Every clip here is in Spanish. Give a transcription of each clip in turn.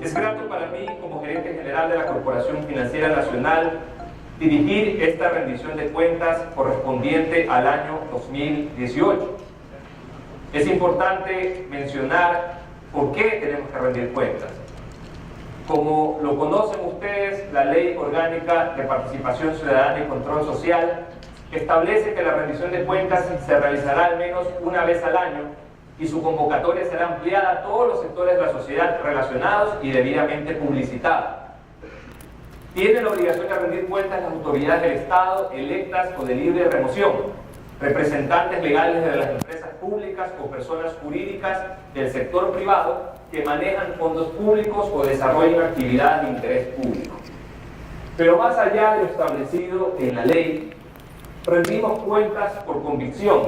Es grato para mí, como gerente general de la Corporación Financiera Nacional, dirigir esta rendición de cuentas correspondiente al año 2018. Es importante mencionar por qué tenemos que rendir cuentas. Como lo conocen ustedes, la Ley Orgánica de Participación Ciudadana y Control Social establece que la rendición de cuentas se realizará al menos una vez al año y su convocatoria será ampliada a todos los sectores de la sociedad relacionados y debidamente publicitada. Tienen la obligación de rendir cuentas las autoridades del Estado electas o de libre remoción, representantes legales de las empresas públicas o personas jurídicas del sector privado que manejan fondos públicos o desarrollan actividades de interés público. Pero más allá de lo establecido en la ley, rendimos cuentas por convicción,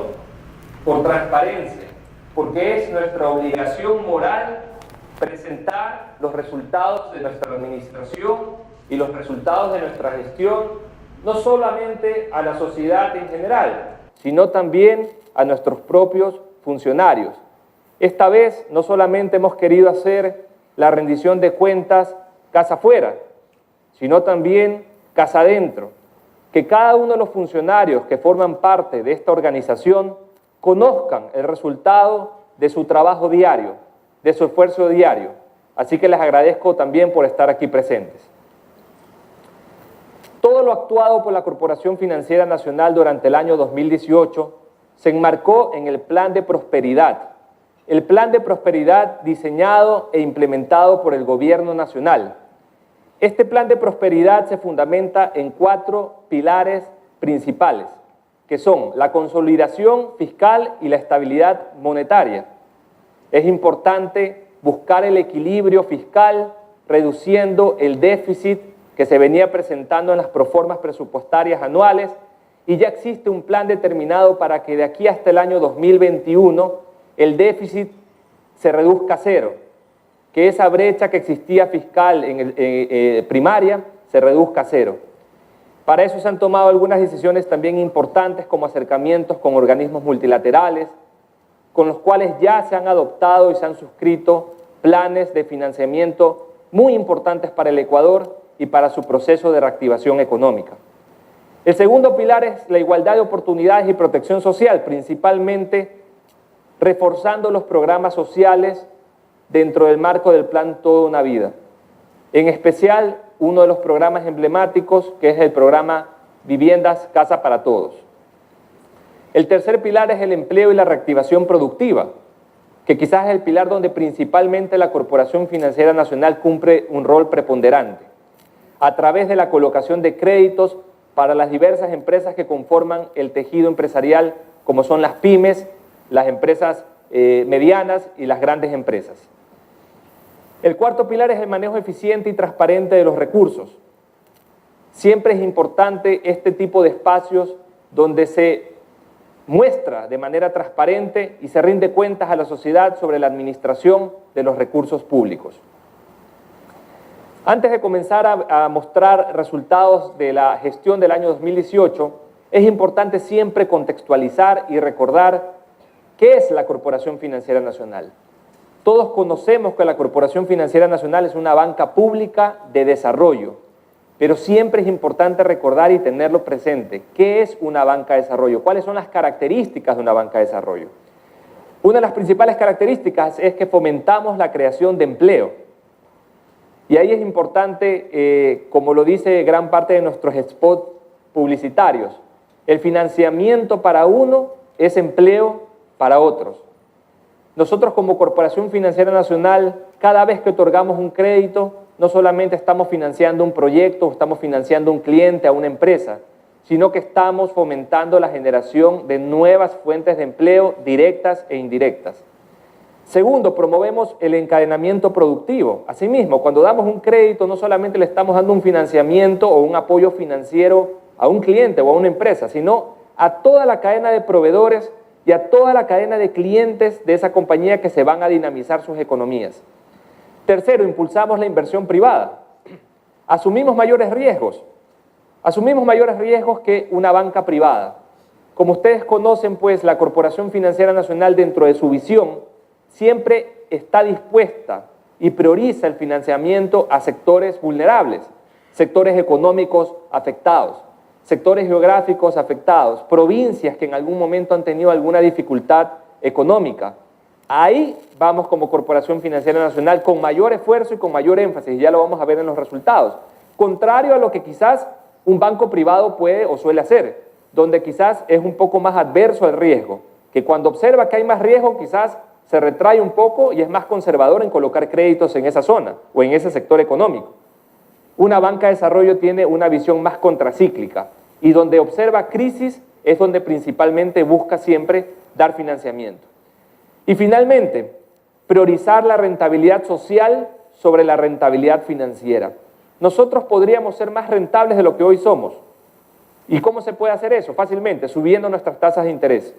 por transparencia, porque es nuestra obligación moral presentar los resultados de nuestra administración y los resultados de nuestra gestión, no solamente a la sociedad en general, sino también a nuestros propios funcionarios. Esta vez no solamente hemos querido hacer la rendición de cuentas casa afuera, sino también casa adentro, que cada uno de los funcionarios que forman parte de esta organización conozcan el resultado de su trabajo diario, de su esfuerzo diario. Así que les agradezco también por estar aquí presentes. Todo lo actuado por la Corporación Financiera Nacional durante el año 2018 se enmarcó en el Plan de Prosperidad. El Plan de Prosperidad diseñado e implementado por el Gobierno Nacional. Este Plan de Prosperidad se fundamenta en 4 pilares principales, que son la consolidación fiscal y la estabilidad monetaria. Es importante buscar el equilibrio fiscal, reduciendo el déficit que se venía presentando en las proformas presupuestarias anuales, y ya existe un plan determinado para que de aquí hasta el año 2021 el déficit se reduzca a cero, que esa brecha que existía fiscal en primaria se reduzca a cero. Para eso se han tomado algunas decisiones también importantes, como acercamientos con organismos multilaterales, con los cuales ya se han adoptado y se han suscrito planes de financiamiento muy importantes para el Ecuador y para su proceso de reactivación económica. El segundo pilar es la igualdad de oportunidades y protección social, principalmente reforzando los programas sociales dentro del marco del plan Toda una Vida. En especial, uno de los programas emblemáticos, que es el programa Viviendas Casa para Todos. El tercer pilar es el empleo y la reactivación productiva, que quizás es el pilar donde principalmente la Corporación Financiera Nacional cumple un rol preponderante, a través de la colocación de créditos para las diversas empresas que conforman el tejido empresarial, como son las pymes, las empresas medianas y las grandes empresas. El cuarto pilar es el manejo eficiente y transparente de los recursos. Siempre es importante este tipo de espacios donde se muestra de manera transparente y se rinde cuentas a la sociedad sobre la administración de los recursos públicos. Antes de comenzar a mostrar resultados de la gestión del año 2018, es importante siempre contextualizar y recordar qué es la Corporación Financiera Nacional. Todos conocemos que la Corporación Financiera Nacional es una banca pública de desarrollo, pero siempre es importante recordar y tenerlo presente. ¿Qué es una banca de desarrollo? ¿Cuáles son las características de una banca de desarrollo? Una de las principales características es que fomentamos la creación de empleo. Y ahí es importante, como lo dice gran parte de nuestros spots publicitarios, el financiamiento para uno es empleo para otros. Nosotros como Corporación Financiera Nacional, cada vez que otorgamos un crédito, no solamente estamos financiando un proyecto, estamos financiando un cliente, a una empresa, sino que estamos fomentando la generación de nuevas fuentes de empleo directas e indirectas. Segundo, promovemos el encadenamiento productivo. Asimismo, cuando damos un crédito, no solamente le estamos dando un financiamiento o un apoyo financiero a un cliente o a una empresa, sino a toda la cadena de proveedores y a toda la cadena de clientes de esa compañía que se van a dinamizar sus economías. Tercero, impulsamos la inversión privada. Asumimos mayores riesgos que una banca privada. Como ustedes conocen, pues, la Corporación Financiera Nacional, dentro de su visión, siempre está dispuesta y prioriza el financiamiento a sectores vulnerables, sectores económicos afectados, sectores geográficos afectados, provincias que en algún momento han tenido alguna dificultad económica. Ahí vamos como Corporación Financiera Nacional con mayor esfuerzo y con mayor énfasis, y ya lo vamos a ver en los resultados. Contrario a lo que quizás un banco privado puede o suele hacer, donde quizás es un poco más adverso al riesgo, que cuando observa que hay más riesgo quizás se retrae un poco y es más conservador en colocar créditos en esa zona o en ese sector económico. Una banca de desarrollo tiene una visión más contracíclica y donde observa crisis es donde principalmente busca siempre dar financiamiento. Y finalmente, priorizar la rentabilidad social sobre la rentabilidad financiera. Nosotros podríamos ser más rentables de lo que hoy somos. ¿Y cómo se puede hacer eso? Fácilmente, subiendo nuestras tasas de interés.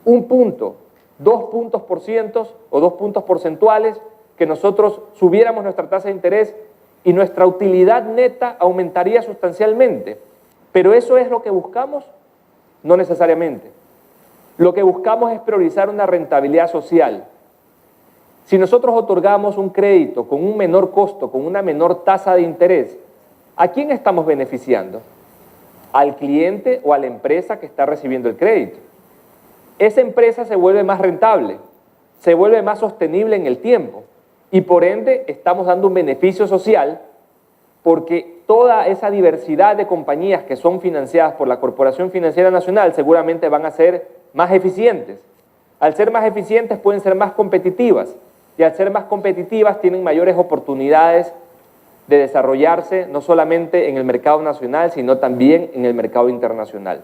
1 punto, 2 puntos por cientos o 2 puntos porcentuales, que nosotros subiéramos nuestra tasa de interés y nuestra utilidad neta aumentaría sustancialmente. ¿Pero eso es lo que buscamos? No necesariamente. Lo que buscamos es priorizar una rentabilidad social. Si nosotros otorgamos un crédito con un menor costo, con una menor tasa de interés, ¿a quién estamos beneficiando? ¿Al cliente o a la empresa que está recibiendo el crédito? Esa empresa se vuelve más rentable, se vuelve más sostenible en el tiempo y por ende estamos dando un beneficio social porque toda esa diversidad de compañías que son financiadas por la Corporación Financiera Nacional seguramente van a ser más eficientes. Al ser más eficientes pueden ser más competitivas y al ser más competitivas tienen mayores oportunidades de desarrollarse no solamente en el mercado nacional, sino también en el mercado internacional.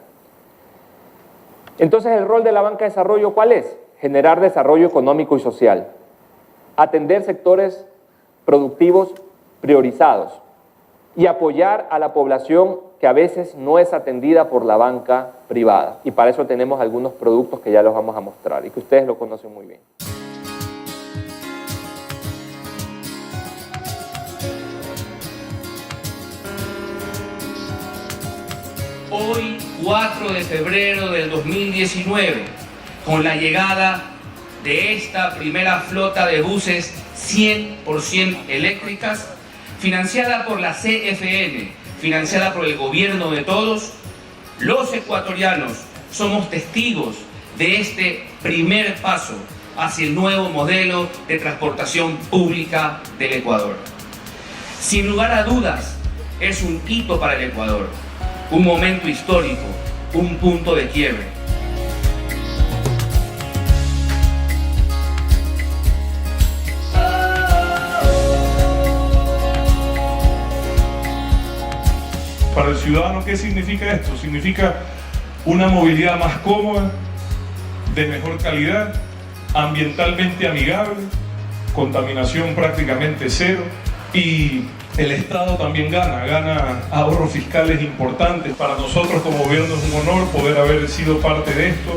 Entonces, el rol de la banca de desarrollo, ¿cuál es? Generar desarrollo económico y social, atender sectores productivos priorizados y apoyar a la población que a veces no es atendida por la banca privada. Y para eso tenemos algunos productos que ya los vamos a mostrar y que ustedes lo conocen muy bien. Hoy, 4 de febrero del 2019, con la llegada de esta primera flota de buses 100% eléctricas, financiada por la CFN, financiada por el gobierno de todos, los ecuatorianos somos testigos de este primer paso hacia el nuevo modelo de transportación pública del Ecuador. Sin lugar a dudas, es un hito para el Ecuador, un momento histórico, un punto de quiebre. Para el ciudadano, ¿qué significa esto? Significa una movilidad más cómoda, de mejor calidad, ambientalmente amigable, contaminación prácticamente cero y el Estado también gana ahorros fiscales importantes. Para nosotros como gobierno es un honor poder haber sido parte de esto.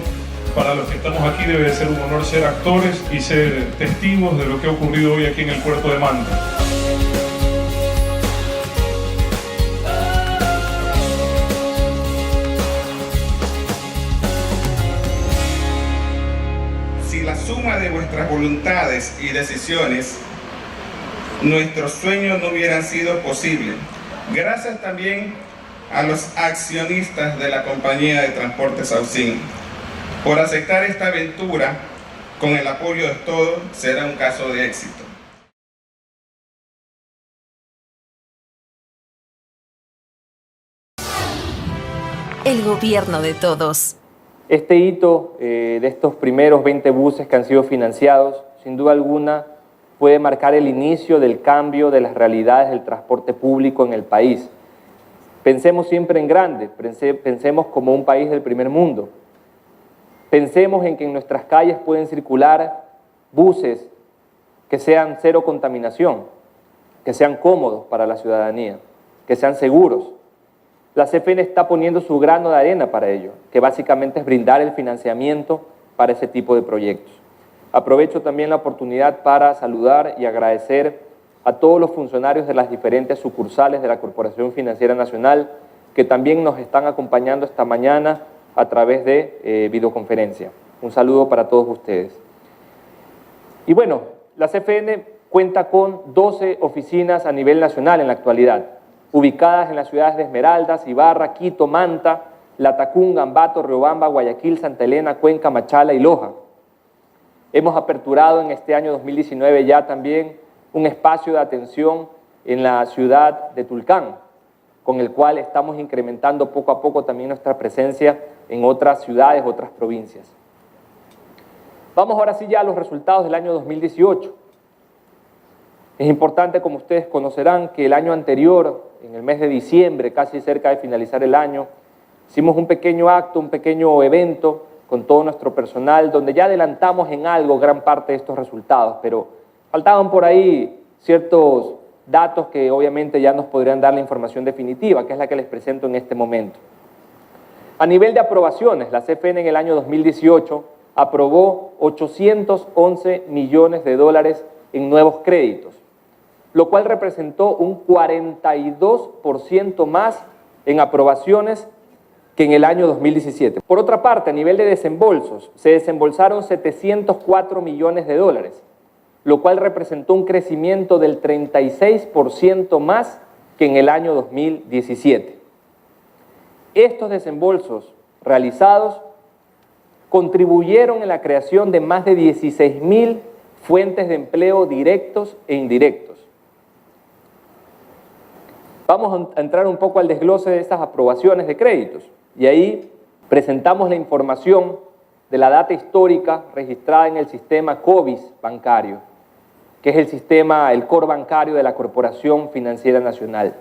Para los que estamos aquí debe ser un honor ser actores y ser testigos de lo que ha ocurrido hoy aquí en el puerto de Manta. Si la suma de vuestras voluntades y decisiones, nuestros sueños no hubieran sido posibles. Gracias también a los accionistas de la compañía de transportes Saucin por aceptar esta aventura. Con el apoyo de todos será un caso de éxito. El gobierno de todos. Este hito de estos primeros 20 buses que han sido financiados, sin duda alguna, puede marcar el inicio del cambio de las realidades del transporte público en el país. Pensemos siempre en grande, pensemos como un país del primer mundo. Pensemos en que en nuestras calles pueden circular buses que sean cero contaminación, que sean cómodos para la ciudadanía, que sean seguros. La CFN está poniendo su grano de arena para ello, que básicamente es brindar el financiamiento para ese tipo de proyectos. Aprovecho también la oportunidad para saludar y agradecer a todos los funcionarios de las diferentes sucursales de la Corporación Financiera Nacional que también nos están acompañando esta mañana a través de videoconferencia. Un saludo para todos ustedes. Y bueno, la CFN cuenta con 12 oficinas a nivel nacional en la actualidad, ubicadas en las ciudades de Esmeraldas, Ibarra, Quito, Manta, Latacunga, Ambato, Riobamba, Guayaquil, Santa Elena, Cuenca, Machala y Loja. Hemos aperturado en este año 2019 ya también un espacio de atención en la ciudad de Tulcán, con el cual estamos incrementando poco a poco también nuestra presencia en otras ciudades, otras provincias. Vamos ahora sí ya a los resultados del año 2018. Es importante, como ustedes conocerán, que el año anterior, en el mes de diciembre, casi cerca de finalizar el año, hicimos un pequeño acto, un pequeño evento con todo nuestro personal, donde ya adelantamos en algo gran parte de estos resultados, pero faltaban por ahí ciertos datos que obviamente ya nos podrían dar la información definitiva, que es la que les presento en este momento. A nivel de aprobaciones, la CFN en el año 2018 aprobó 811 millones de dólares en nuevos créditos, lo cual representó un 42% más en aprobaciones que en el año 2017. Por otra parte, a nivel de desembolsos, se desembolsaron 704 millones de dólares, lo cual representó un crecimiento del 36% más que en el año 2017. Estos desembolsos realizados contribuyeron en la creación de más de 16.000 fuentes de empleo directos e indirectos. Vamos a entrar un poco al desglose de estas aprobaciones de créditos y ahí presentamos la información de la data histórica registrada en el sistema COBIS bancario, que es el core bancario de la Corporación Financiera Nacional.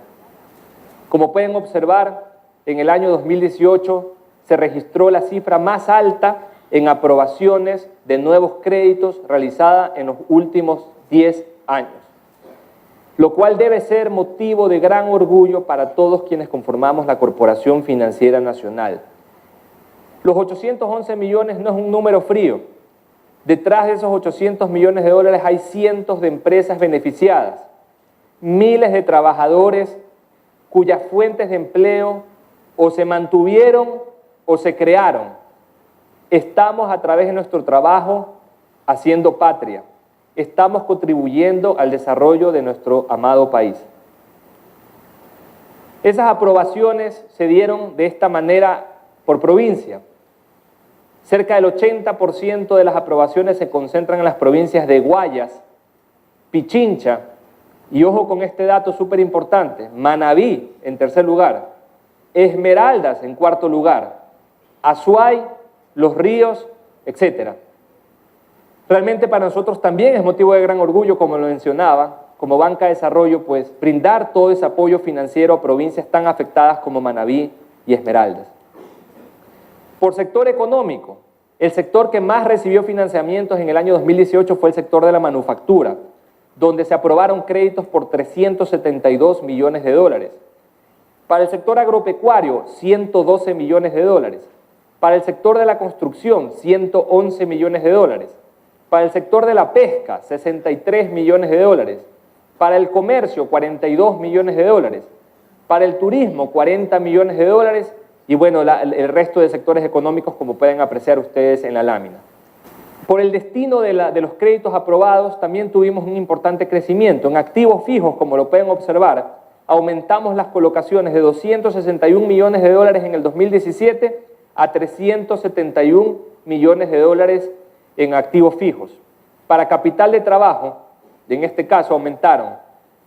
Como pueden observar, en el año 2018 se registró la cifra más alta en aprobaciones de nuevos créditos realizada en los últimos 10 años, lo cual debe ser motivo de gran orgullo para todos quienes conformamos la Corporación Financiera Nacional. Los 811 millones no es un número frío. Detrás de esos 800 millones de dólares hay cientos de empresas beneficiadas, miles de trabajadores cuyas fuentes de empleo o se mantuvieron o se crearon. Estamos a través de nuestro trabajo haciendo patria. Estamos contribuyendo al desarrollo de nuestro amado país. Esas aprobaciones se dieron de esta manera por provincia. Cerca del 80% de las aprobaciones se concentran en las provincias de Guayas, Pichincha, y ojo con este dato súper importante, Manabí en tercer lugar, Esmeraldas en cuarto lugar, Azuay, Los Ríos, etc. Realmente para nosotros también es motivo de gran orgullo, como lo mencionaba, como banca de desarrollo, pues brindar todo ese apoyo financiero a provincias tan afectadas como Manabí y Esmeraldas. Por sector económico, el sector que más recibió financiamientos en el año 2018 fue el sector de la manufactura, donde se aprobaron créditos por 372 millones de dólares. Para el sector agropecuario, 112 millones de dólares. Para el sector de la construcción, 111 millones de dólares. Para el sector de la pesca, 63 millones de dólares. Para el comercio, 42 millones de dólares. Para el turismo, 40 millones de dólares. Y bueno, el resto de sectores económicos, como pueden apreciar ustedes en la lámina. Por el destino de los créditos aprobados, también tuvimos un importante crecimiento. En activos fijos, como lo pueden observar, aumentamos las colocaciones de 261 millones de dólares en el 2017 a 371 millones de dólares en activos fijos. Para capital de trabajo, en este caso aumentaron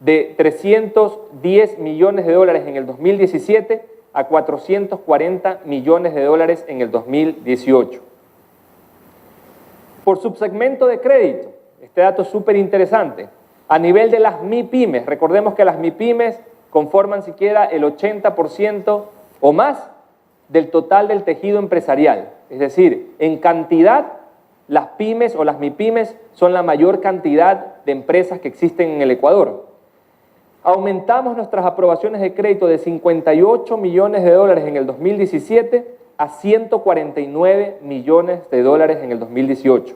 de 310 millones de dólares en el 2017 a 440 millones de dólares en el 2018. Por subsegmento de crédito, este dato es súper interesante. A nivel de las MIPYMES, recordemos que las MIPYMES conforman siquiera el 80% o más del total del tejido empresarial. Es decir, en cantidad, las pymes o las MIPYMES son la mayor cantidad de empresas que existen en el Ecuador. Aumentamos nuestras aprobaciones de crédito de 58 millones de dólares en el 2017 a 149 millones de dólares en el 2018.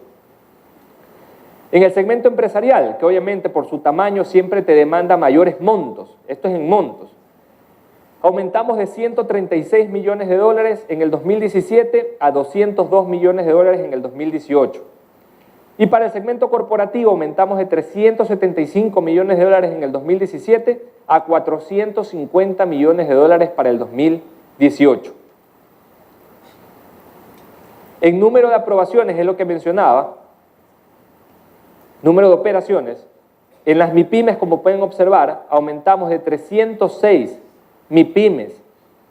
En el segmento empresarial, que obviamente por su tamaño siempre te demanda mayores montos, esto es en montos, aumentamos de 136 millones de dólares en el 2017 a 202 millones de dólares en el 2018. Y para el segmento corporativo aumentamos de 375 millones de dólares en el 2017 a 450 millones de dólares para el 2018. En número de aprobaciones, es lo que mencionaba, número de operaciones, en las MIPYMES, como pueden observar, aumentamos de 306 MIPYMES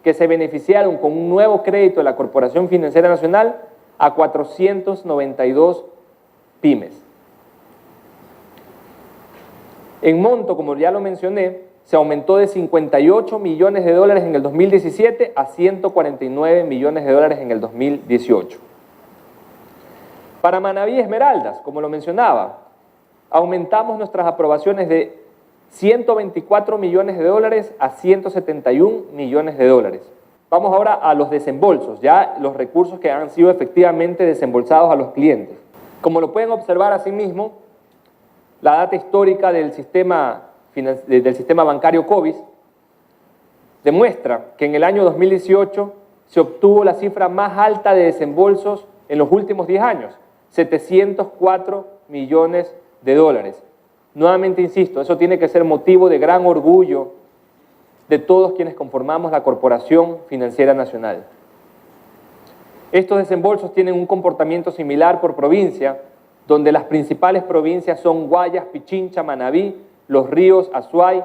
que se beneficiaron con un nuevo crédito de la Corporación Financiera Nacional a 492 pymes. En monto, como ya lo mencioné, se aumentó de 58 millones de dólares en el 2017 a 149 millones de dólares en el 2018. Para Manaví y Esmeraldas, como lo mencionaba, aumentamos nuestras aprobaciones de 124 millones de dólares a 171 millones de dólares. Vamos ahora a los desembolsos, ya los recursos que han sido efectivamente desembolsados a los clientes. Como lo pueden observar asimismo, la data histórica del sistema bancario COVID demuestra que en el año 2018 se obtuvo la cifra más alta de desembolsos en los últimos 10 años, 704 millones de dólares. Nuevamente insisto, eso tiene que ser motivo de gran orgullo de todos quienes conformamos la Corporación Financiera Nacional. Estos desembolsos tienen un comportamiento similar por provincia, donde las principales provincias son Guayas, Pichincha, Manabí, Los Ríos, Azuay,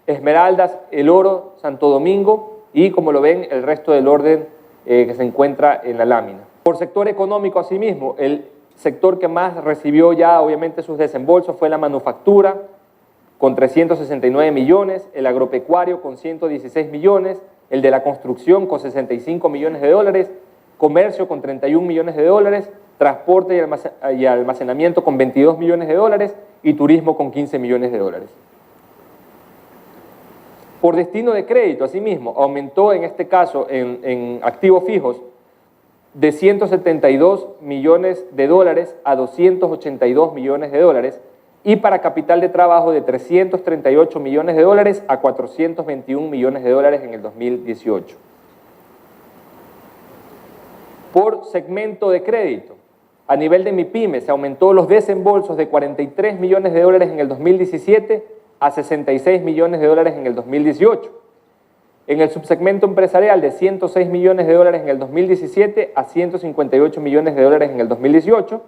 Esmeraldas, El Oro, Santo Domingo y, como lo ven, el resto del orden que se encuentra en la lámina. Por sector económico, asimismo, el sector que más recibió ya obviamente sus desembolsos fue la manufactura, con 369 millones, el agropecuario con 116 millones, el de la construcción con 65 millones de dólares, comercio con 31 millones de dólares, transporte y almacenamiento con 22 millones de dólares y turismo con 15 millones de dólares. Por destino de crédito, asimismo, aumentó en este caso en activos fijos de 172 millones de dólares a 282 millones de dólares y para capital de trabajo de 338 millones de dólares a 421 millones de dólares en el 2018. Por segmento de crédito, a nivel de MIPYME se aumentó los desembolsos de 43 millones de dólares en el 2017 a 66 millones de dólares en el 2018. En el subsegmento empresarial de 106 millones de dólares en el 2017 a 158 millones de dólares en el 2018.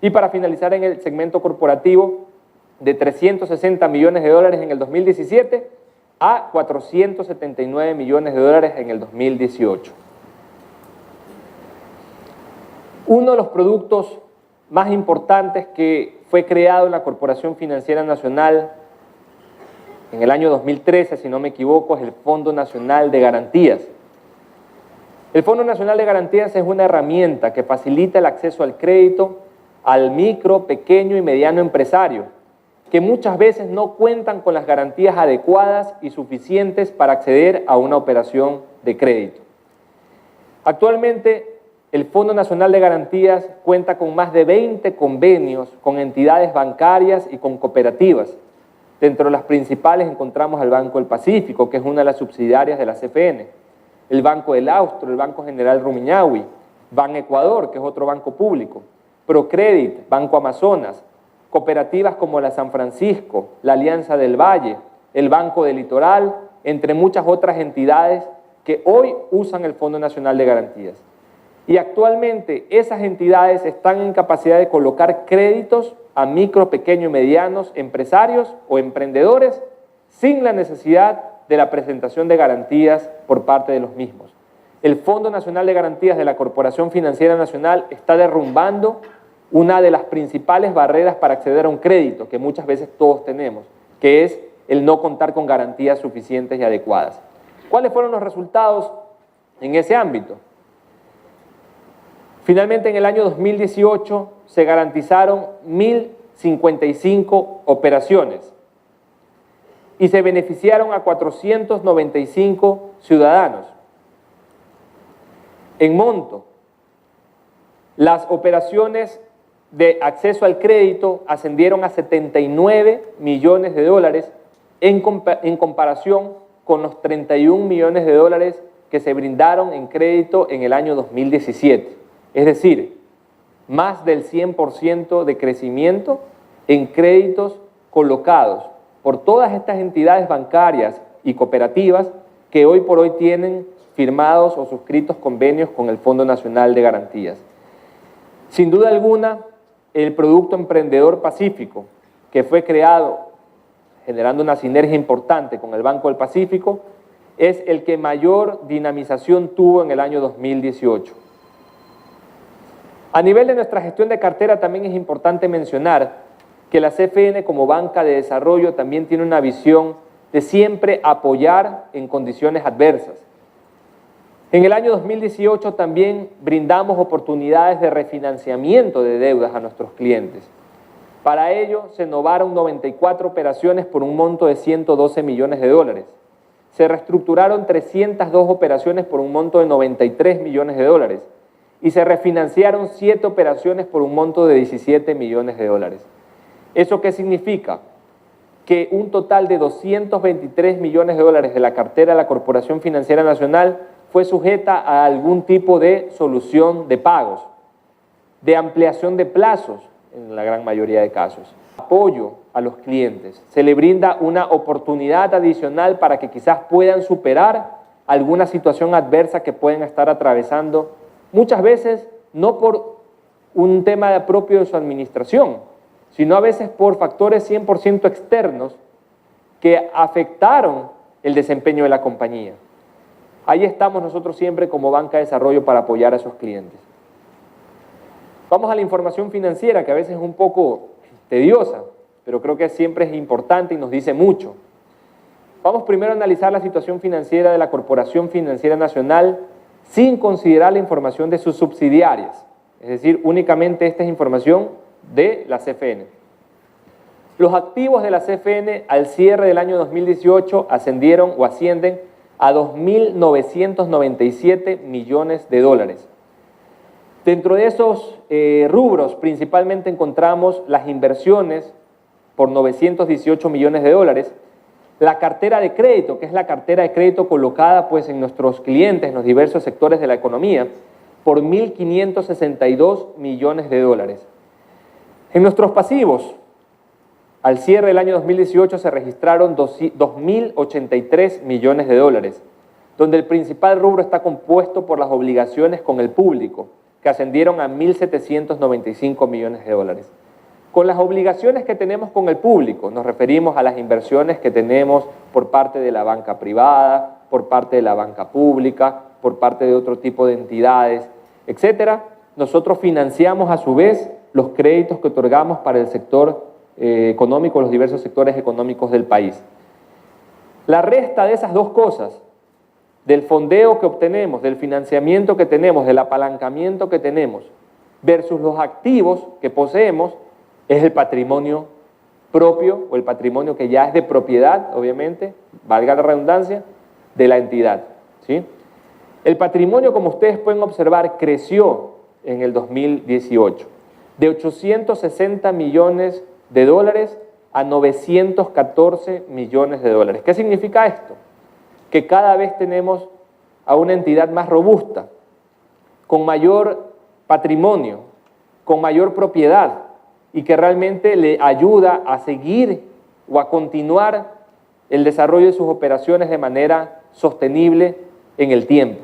Y para finalizar en el segmento corporativo de 360 millones de dólares en el 2017 a 479 millones de dólares en el 2018. Uno de los productos más importantes que fue creado en la Corporación Financiera Nacional en el año 2013, si no me equivoco, es el Fondo Nacional de Garantías. El Fondo Nacional de Garantías es una herramienta que facilita el acceso al crédito al micro, pequeño y mediano empresario, que muchas veces no cuentan con las garantías adecuadas y suficientes para acceder a una operación de crédito. Actualmente, el Fondo Nacional de Garantías cuenta con más de 20 convenios con entidades bancarias y con cooperativas. Dentro de las principales encontramos al Banco del Pacífico, que es una de las subsidiarias de la CFN, el Banco del Austro, el Banco General Rumiñahui, Ban Ecuador, que es otro banco público, Procredit, Banco Amazonas, cooperativas como la San Francisco, la Alianza del Valle, el Banco del Litoral, entre muchas otras entidades que hoy usan el Fondo Nacional de Garantías. Y actualmente esas entidades están en capacidad de colocar créditos a micro, pequeño y medianos empresarios o emprendedores sin la necesidad de la presentación de garantías por parte de los mismos. El Fondo Nacional de Garantías de la Corporación Financiera Nacional está derrumbando una de las principales barreras para acceder a un crédito que muchas veces todos tenemos, que es el no contar con garantías suficientes y adecuadas. ¿Cuáles fueron los resultados en ese ámbito? Finalmente, en el año 2018 se garantizaron 1.055 operaciones y se beneficiaron a 495 ciudadanos. En monto, las operaciones de acceso al crédito ascendieron a 79 millones de dólares en comparación con los 31 millones de dólares que se brindaron en crédito en el año 2017. Es decir, más del 100% de crecimiento en créditos colocados por todas estas entidades bancarias y cooperativas que hoy por hoy tienen firmados o suscritos convenios con el Fondo Nacional de Garantías. Sin duda alguna, el Producto Emprendedor Pacífico, que fue creado generando una sinergia importante con el Banco del Pacífico, es el que mayor dinamización tuvo en el año 2018. A nivel de nuestra gestión de cartera también es importante mencionar que la CFN como banca de desarrollo también tiene una visión de siempre apoyar en condiciones adversas. En el año 2018 también brindamos oportunidades de refinanciamiento de deudas a nuestros clientes. Para ello se novaron 94 operaciones por un monto de 112 millones de dólares. Se reestructuraron 302 operaciones por un monto de 93 millones de dólares y se refinanciaron 7 operaciones por un monto de 17 millones de dólares. ¿Eso qué significa? Que un total de 223 millones de dólares de la cartera de la Corporación Financiera Nacional fue sujeta a algún tipo de solución de pagos, de ampliación de plazos en la gran mayoría de casos. Apoyo a los clientes. Se le brinda una oportunidad adicional para que quizás puedan superar alguna situación adversa que pueden estar atravesando, muchas veces no por un tema propio de su administración, sino a veces por factores 100% externos que afectaron el desempeño de la compañía. Ahí estamos nosotros siempre como banca de desarrollo para apoyar a esos clientes. Vamos a la información financiera, que a veces es un poco tediosa, pero creo que siempre es importante y nos dice mucho. Vamos primero a analizar la situación financiera de la Corporación Financiera Nacional sin considerar la información de sus subsidiarias, es decir, únicamente esta es información de la CFN. Los activos de la CFN al cierre del año 2018 ascendieron o ascienden a 2.997 millones de dólares. Dentro de esos rubros principalmente encontramos las inversiones por 918 millones de dólares, la cartera de crédito, que es la cartera de crédito colocada pues, en nuestros clientes en los diversos sectores de la economía, por 1.562 millones de dólares. En nuestros pasivos, al cierre del año 2018 se registraron 2.083 millones de dólares, donde el principal rubro está compuesto por las obligaciones con el público, que ascendieron a 1.795 millones de dólares. Con las obligaciones que tenemos con el público, nos referimos a las inversiones que tenemos por parte de la banca privada, por parte de la banca pública, por parte de otro tipo de entidades, etcétera. Nosotros financiamos a su vez los créditos que otorgamos para el sector económico, los diversos sectores económicos del país. La resta de esas dos cosas, del fondeo que obtenemos, del financiamiento que tenemos, del apalancamiento que tenemos, versus los activos que poseemos, es el patrimonio propio o el patrimonio que ya es de propiedad, obviamente, valga la redundancia, de la entidad, ¿sí? El patrimonio, como ustedes pueden observar, creció en el 2018, de 860 millones de dólares a 914 millones de dólares. ¿Qué significa esto? Que cada vez tenemos a una entidad más robusta, con mayor patrimonio, con mayor propiedad y que realmente le ayuda a seguir o a continuar el desarrollo de sus operaciones de manera sostenible en el tiempo.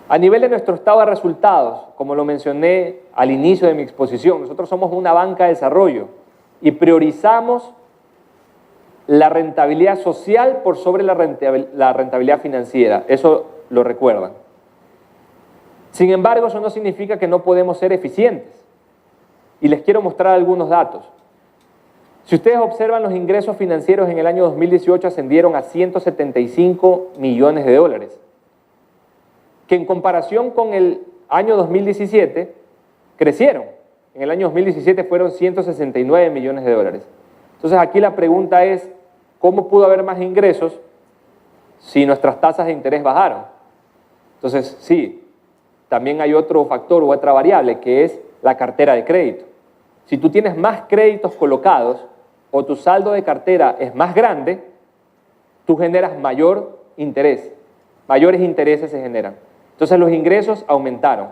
A nivel de nuestro estado de resultados, como lo mencioné al inicio de mi exposición, nosotros somos una banca de desarrollo y priorizamos la rentabilidad social por sobre la rentabilidad financiera. Eso lo recuerdan. Sin embargo, eso no significa que no podemos ser eficientes. Y les quiero mostrar algunos datos. Si ustedes observan, los ingresos financieros en el año 2018 ascendieron a 175 millones de dólares, que en comparación con el año 2017 crecieron. En el año 2017 fueron 169 millones de dólares. Entonces aquí la pregunta es, ¿cómo pudo haber más ingresos si nuestras tasas de interés bajaron? Entonces, sí, también hay otro factor u otra variable que es la cartera de crédito. Si tú tienes más créditos colocados o tu saldo de cartera es más grande, tú generas mayor interés, mayores intereses se generan. Entonces los ingresos aumentaron.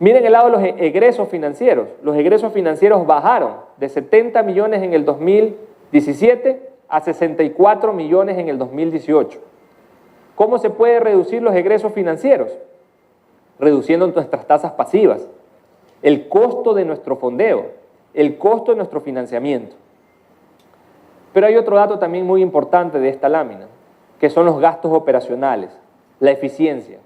Miren el lado de los egresos financieros. Los egresos financieros bajaron de 70 millones en el 2017 a 64 millones en el 2018. ¿Cómo se puede reducir los egresos financieros? Reduciendo nuestras tasas pasivas, el costo de nuestro fondeo, el costo de nuestro financiamiento. Pero hay otro dato también muy importante de esta lámina, que son los gastos operacionales, la eficiencia.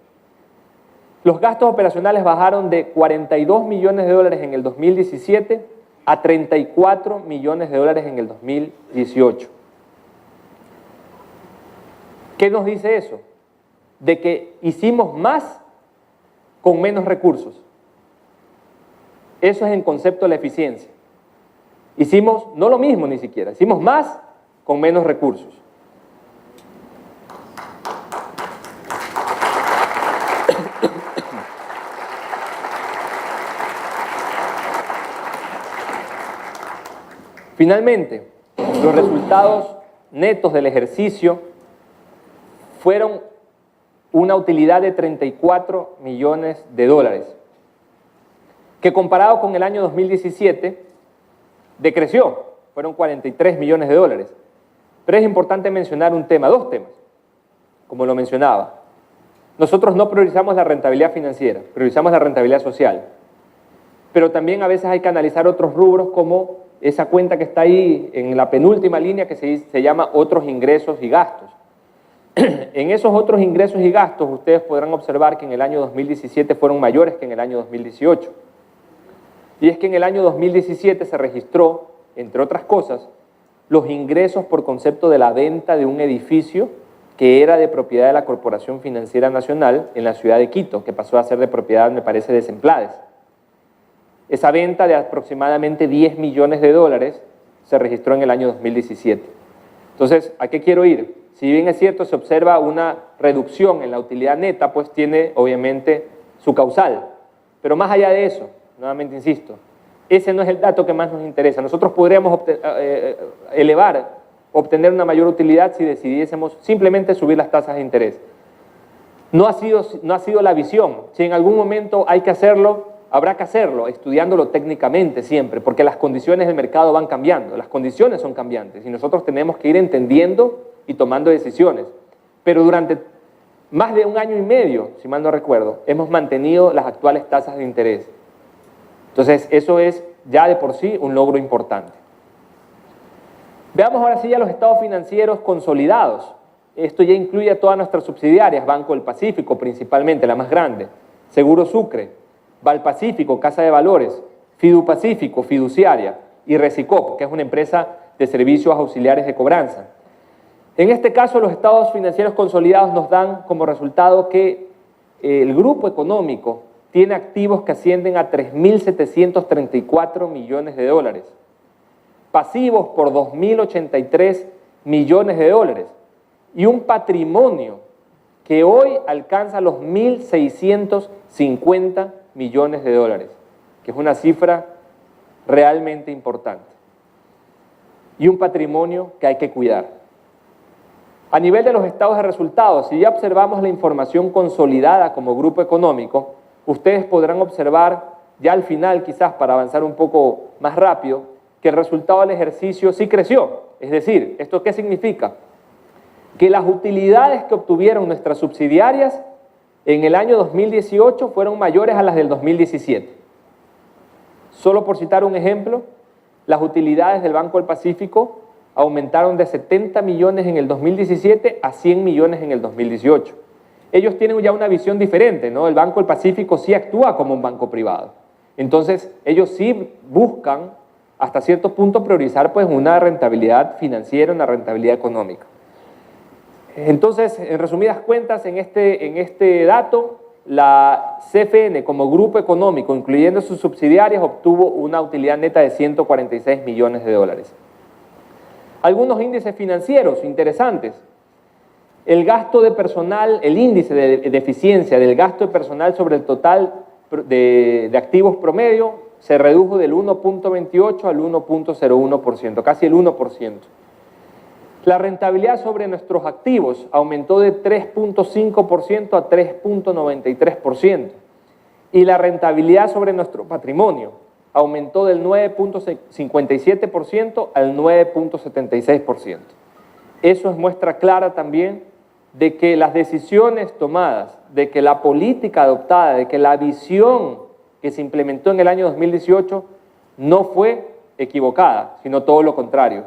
Los gastos operacionales bajaron de 42 millones de dólares en el 2017 a 34 millones de dólares en el 2018. ¿Qué nos dice eso? De que hicimos más con menos recursos. Eso es en concepto de la eficiencia. Hicimos no lo mismo ni siquiera, hicimos más con menos recursos. Finalmente, los resultados netos del ejercicio fueron una utilidad de 34 millones de dólares, que comparado con el año 2017 decreció, fueron 43 millones de dólares. Pero es importante mencionar un tema, dos temas, como lo mencionaba. Nosotros no priorizamos la rentabilidad financiera, priorizamos la rentabilidad social. Pero también a veces hay que analizar otros rubros como esa cuenta que está ahí en la penúltima línea que se llama otros ingresos y gastos. En esos otros ingresos y gastos ustedes podrán observar que en el año 2017 fueron mayores que en el año 2018. Y es que en el año 2017 se registró, entre otras cosas, los ingresos por concepto de la venta de un edificio que era de propiedad de la Corporación Financiera Nacional en la ciudad de Quito, que pasó a ser de propiedad, me parece, de Semplades. Esa venta de aproximadamente 10 millones de dólares se registró en el año 2017. Entonces, ¿a qué quiero ir? Si bien es cierto, se observa una reducción en la utilidad neta, pues tiene obviamente su causal. Pero más allá de eso, nuevamente insisto, ese no es el dato que más nos interesa. Nosotros podríamos obtener una mayor utilidad si decidiésemos simplemente subir las tasas de interés. No ha sido la visión. Si en algún momento hay que hacerlo, habrá que hacerlo, estudiándolo técnicamente siempre, porque las condiciones del mercado van cambiando, las condiciones son cambiantes y nosotros tenemos que ir entendiendo y tomando decisiones. Pero durante más de un año y medio, si mal no recuerdo, hemos mantenido las actuales tasas de interés. Entonces, eso es ya de por sí un logro importante. Veamos ahora sí ya los estados financieros consolidados. Esto ya incluye a todas nuestras subsidiarias, Banco del Pacífico principalmente, la más grande, Seguro Sucre, Valpacífico, Casa de Valores, Fidupacífico, fiduciaria, y Recicop, que es una empresa de servicios auxiliares de cobranza. En este caso, los estados financieros consolidados nos dan como resultado que el grupo económico tiene activos que ascienden a 3.734 millones de dólares, pasivos por 2.083 millones de dólares y un patrimonio que hoy alcanza los 1.650 millones de dólares, que es una cifra realmente importante. Y un patrimonio que hay que cuidar. A nivel de los estados de resultados, si ya observamos la información consolidada como grupo económico, ustedes podrán observar ya al final, quizás para avanzar un poco más rápido, que el resultado del ejercicio sí creció. Es decir, ¿esto qué significa? Que las utilidades que obtuvieron nuestras subsidiarias en el año 2018 fueron mayores a las del 2017. Solo por citar un ejemplo, las utilidades del Banco del Pacífico aumentaron de 70 millones en el 2017 a 100 millones en el 2018. Ellos tienen ya una visión diferente, ¿no? El Banco del Pacífico sí actúa como un banco privado. Entonces, ellos sí buscan, hasta cierto punto, priorizar pues una rentabilidad financiera, una rentabilidad económica. Entonces, en resumidas cuentas, en este dato, la CFN como grupo económico, incluyendo sus subsidiarias, obtuvo una utilidad neta de 146 millones de dólares. Algunos índices financieros interesantes. El gasto de personal, el índice de eficiencia del gasto de personal sobre el total de activos promedio se redujo del 1.28 al 1.01%, casi el 1%. La rentabilidad sobre nuestros activos aumentó de 3.5% a 3.93%. Y la rentabilidad sobre nuestro patrimonio aumentó del 9.57% al 9.76%. Eso es muestra clara también de que las decisiones tomadas, de que la política adoptada, de que la visión que se implementó en el año 2018 no fue equivocada, sino todo lo contrario.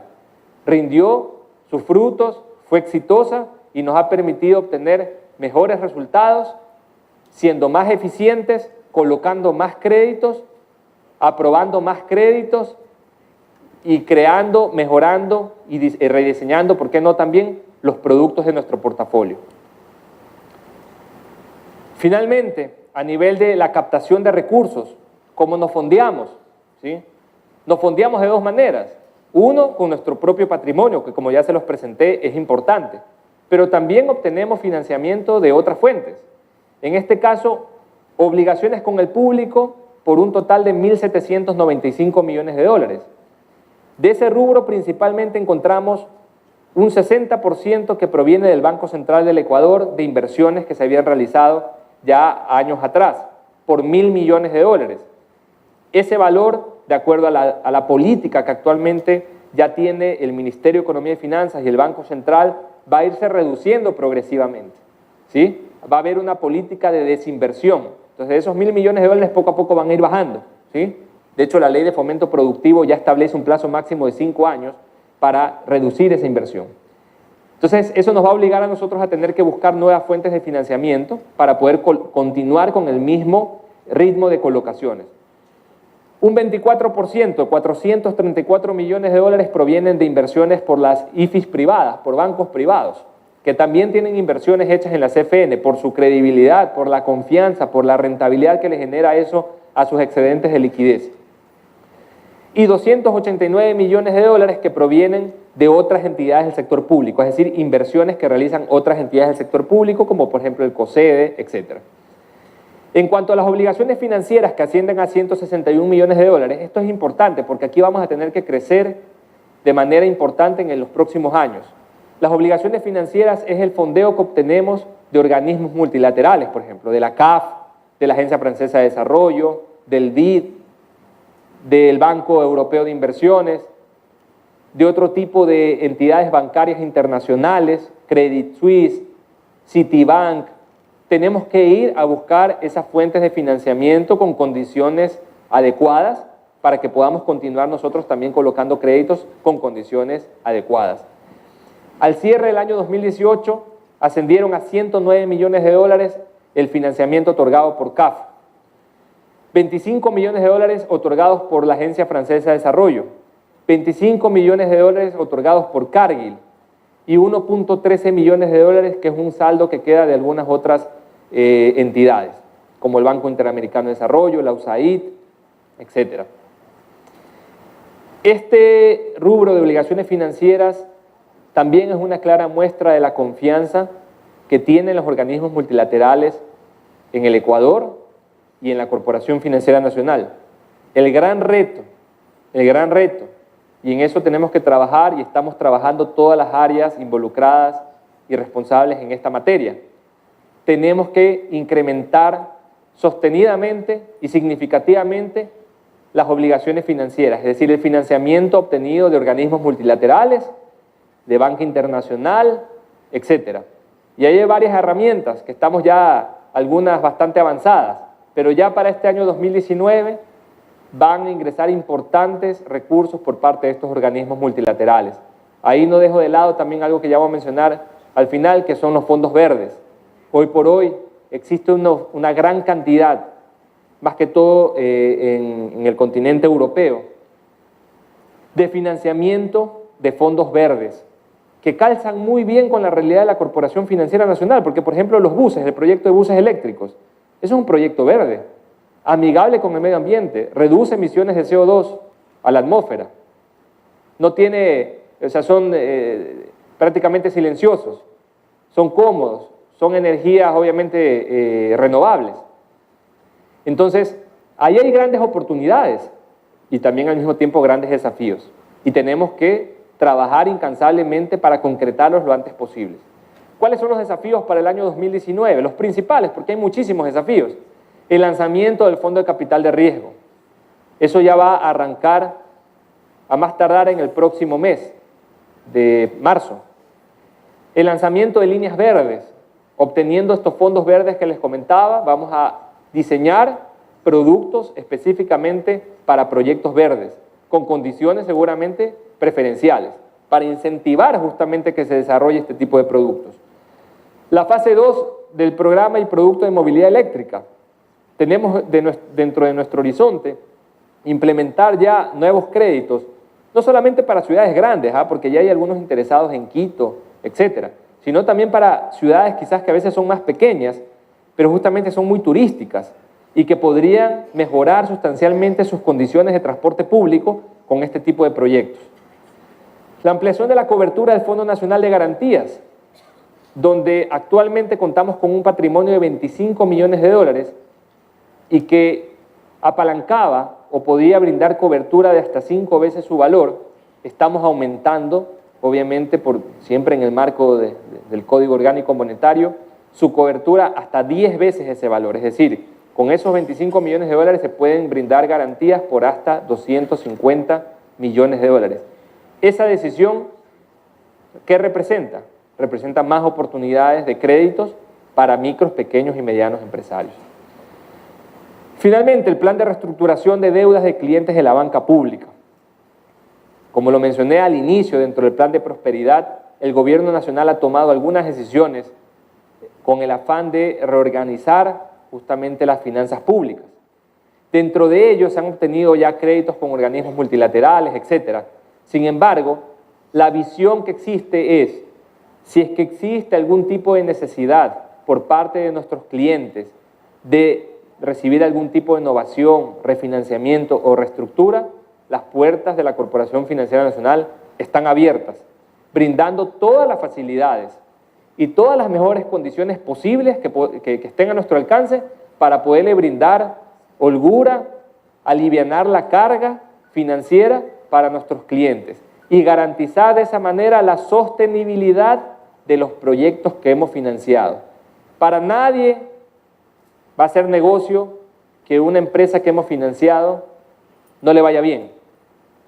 Rindió sus frutos, fue exitosa y nos ha permitido obtener mejores resultados, siendo más eficientes, colocando más créditos, aprobando más créditos y creando, mejorando y rediseñando, ¿por qué no también?, los productos de nuestro portafolio. Finalmente, a nivel de la captación de recursos, ¿cómo nos fondeamos? ¿Sí? Nos fondeamos de dos maneras. Uno, con nuestro propio patrimonio, que como ya se los presenté, es importante, pero también obtenemos financiamiento de otras fuentes. En este caso, obligaciones con el público por un total de 1.795 millones de dólares. De ese rubro principalmente encontramos un 60% que proviene del Banco Central del Ecuador de inversiones que se habían realizado ya años atrás, por 1.000 millones de dólares. Ese valor, de acuerdo a la política que actualmente ya tiene el Ministerio de Economía y Finanzas y el Banco Central, va a irse reduciendo progresivamente, ¿sí? Va a haber una política de desinversión. Entonces, esos 1.000 millones de dólares poco a poco van a ir bajando, ¿sí? De hecho, la Ley de Fomento Productivo ya establece un plazo máximo de 5 años para reducir esa inversión. Entonces, eso nos va a obligar a nosotros a tener que buscar nuevas fuentes de financiamiento para poder continuar con el mismo ritmo de colocaciones. Un 24%, 434 millones de dólares provienen de inversiones por las IFIs privadas, por bancos privados, que también tienen inversiones hechas en la CFN por su credibilidad, por la confianza, por la rentabilidad que le genera eso a sus excedentes de liquidez. Y 289 millones de dólares que provienen de otras entidades del sector público, es decir, inversiones que realizan otras entidades del sector público, como por ejemplo el COSEDE, etc. En cuanto a las obligaciones financieras que ascienden a 161 millones de dólares, esto es importante porque aquí vamos a tener que crecer de manera importante en los próximos años. Las obligaciones financieras es el fondeo que obtenemos de organismos multilaterales, por ejemplo, de la CAF, de la Agencia Francesa de Desarrollo, del BID, del Banco Europeo de Inversiones, de otro tipo de entidades bancarias internacionales, Credit Suisse, Citibank. Tenemos que ir a buscar esas fuentes de financiamiento con condiciones adecuadas para que podamos continuar nosotros también colocando créditos con condiciones adecuadas. Al cierre del año 2018 ascendieron a 109 millones de dólares el financiamiento otorgado por CAF, 25 millones de dólares otorgados por la Agencia Francesa de Desarrollo, 25 millones de dólares otorgados por Cargill y 1.13 millones de dólares, que es un saldo que queda de algunas otras entidades, como el Banco Interamericano de Desarrollo, la USAID, etc. Este rubro de obligaciones financieras también es una clara muestra de la confianza que tienen los organismos multilaterales en el Ecuador y en la Corporación Financiera Nacional. El gran reto, y en eso tenemos que trabajar y estamos trabajando todas las áreas involucradas y responsables en esta materia. Tenemos que incrementar sostenidamente y significativamente las obligaciones financieras, es decir, el financiamiento obtenido de organismos multilaterales, de banca internacional, etc. Y hay varias herramientas que estamos ya, algunas bastante avanzadas, pero ya para este año 2019 van a ingresar importantes recursos por parte de estos organismos multilaterales. Ahí no dejo de lado también algo que ya voy a mencionar al final, que son los fondos verdes. Hoy por hoy existe una gran cantidad, más que todo en el continente europeo, de financiamiento de fondos verdes, que calzan muy bien con la realidad de la Corporación Financiera Nacional, porque por ejemplo los buses, el proyecto de buses eléctricos, eso es un proyecto verde, amigable con el medio ambiente, reduce emisiones de CO2 a la atmósfera, no tiene, o sea, son prácticamente silenciosos, son cómodos, son energías obviamente renovables. Entonces, ahí hay grandes oportunidades y también al mismo tiempo grandes desafíos, y tenemos que trabajar incansablemente para concretarlos lo antes posible. ¿Cuáles son los desafíos para el año 2019? Los principales, porque hay muchísimos desafíos. El lanzamiento del Fondo de Capital de Riesgo. Eso ya va a arrancar a más tardar en el próximo mes de marzo. El lanzamiento de líneas verdes. Obteniendo estos fondos verdes que les comentaba, vamos a diseñar productos específicamente para proyectos verdes, con condiciones seguramente preferenciales, para incentivar justamente que se desarrolle este tipo de productos. La fase 2 del programa y producto de movilidad eléctrica. Tenemos dentro de nuestro horizonte implementar ya nuevos créditos, no solamente para ciudades grandes, porque ya hay algunos interesados en Quito, etcétera, sino también para ciudades quizás que a veces son más pequeñas, pero justamente son muy turísticas y que podrían mejorar sustancialmente sus condiciones de transporte público con este tipo de proyectos. La ampliación de la cobertura del Fondo Nacional de Garantías, donde actualmente contamos con un patrimonio de 25 millones de dólares y que apalancaba o podía brindar cobertura de hasta 5 veces su valor. Estamos aumentando, obviamente, siempre en el marco del Código Orgánico Monetario, su cobertura hasta 10 veces ese valor. Es decir, con esos 25 millones de dólares se pueden brindar garantías por hasta 250 millones de dólares. Esa decisión, ¿qué representa? Representa más oportunidades de créditos para micros, pequeños y medianos empresarios. Finalmente, el plan de reestructuración de deudas de clientes de la banca pública. Como lo mencioné al inicio, dentro del plan de prosperidad, el gobierno nacional ha tomado algunas decisiones con el afán de reorganizar justamente las finanzas públicas. Dentro de ellos se han obtenido ya créditos con organismos multilaterales, etc. Sin embargo, la visión que existe es, si es que existe algún tipo de necesidad por parte de nuestros clientes de recibir algún tipo de innovación, refinanciamiento o reestructura, las puertas de la Corporación Financiera Nacional están abiertas, brindando todas las facilidades y todas las mejores condiciones posibles que estén a nuestro alcance para poderle brindar holgura, alivianar la carga financiera para nuestros clientes y garantizar de esa manera la sostenibilidad de los proyectos que hemos financiado. Para nadie va a ser negocio que una empresa que hemos financiado no le vaya bien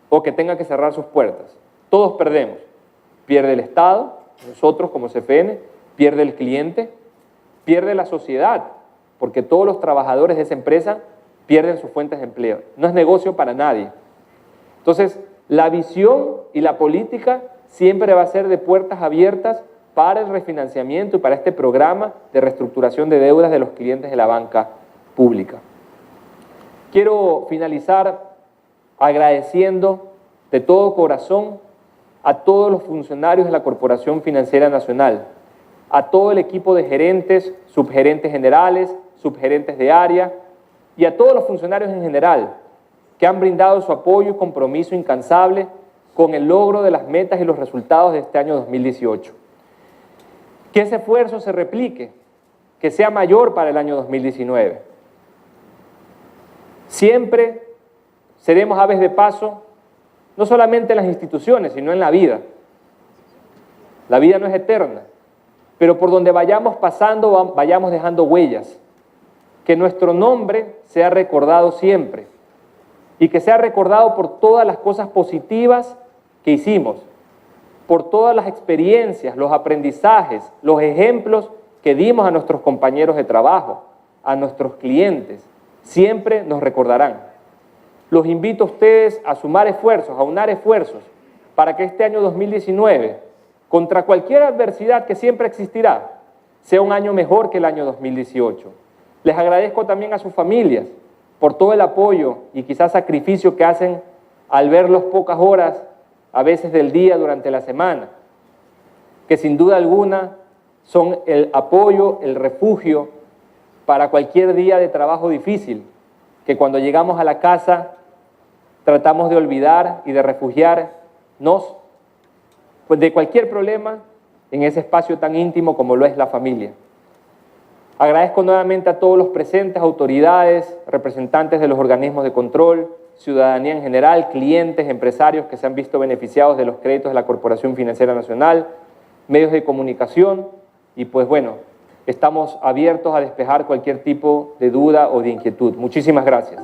o que tenga que cerrar sus puertas. Todos perdemos. Pierde el Estado, nosotros como CFN, pierde el cliente, pierde la sociedad, porque todos los trabajadores de esa empresa pierden sus fuentes de empleo. No es negocio para nadie. Entonces, la visión y la política siempre va a ser de puertas abiertas para el refinanciamiento y para este programa de reestructuración de deudas de los clientes de la banca pública. Quiero finalizar agradeciendo de todo corazón a todos los funcionarios de la Corporación Financiera Nacional, a todo el equipo de gerentes, subgerentes generales, subgerentes de área y a todos los funcionarios en general que han brindado su apoyo y compromiso incansable con el logro de las metas y los resultados de este año 2018. Que ese esfuerzo se replique, que sea mayor para el año 2019. Siempre seremos aves de paso, no solamente en las instituciones, sino en la vida. La vida no es eterna, pero por donde vayamos pasando, vayamos dejando huellas. Que nuestro nombre sea recordado siempre y que sea recordado por todas las cosas positivas que hicimos, por todas las experiencias, los aprendizajes, los ejemplos que dimos a nuestros compañeros de trabajo, a nuestros clientes. Siempre nos recordarán. Los invito a ustedes a sumar esfuerzos, a unar esfuerzos para que este año 2019, contra cualquier adversidad que siempre existirá, sea un año mejor que el año 2018. Les agradezco también a sus familias por todo el apoyo y quizás sacrificio que hacen al verlos pocas horas, a veces del día durante la semana, que sin duda alguna son el apoyo, el refugio para cualquier día de trabajo difícil, que cuando llegamos a la casa tratamos de olvidar y de refugiarnos pues de cualquier problema en ese espacio tan íntimo como lo es la familia. Agradezco nuevamente a todos los presentes, autoridades, representantes de los organismos de control, ciudadanía en general, clientes, empresarios que se han visto beneficiados de los créditos de la Corporación Financiera Nacional, medios de comunicación y pues bueno, estamos abiertos a despejar cualquier tipo de duda o de inquietud. Muchísimas gracias.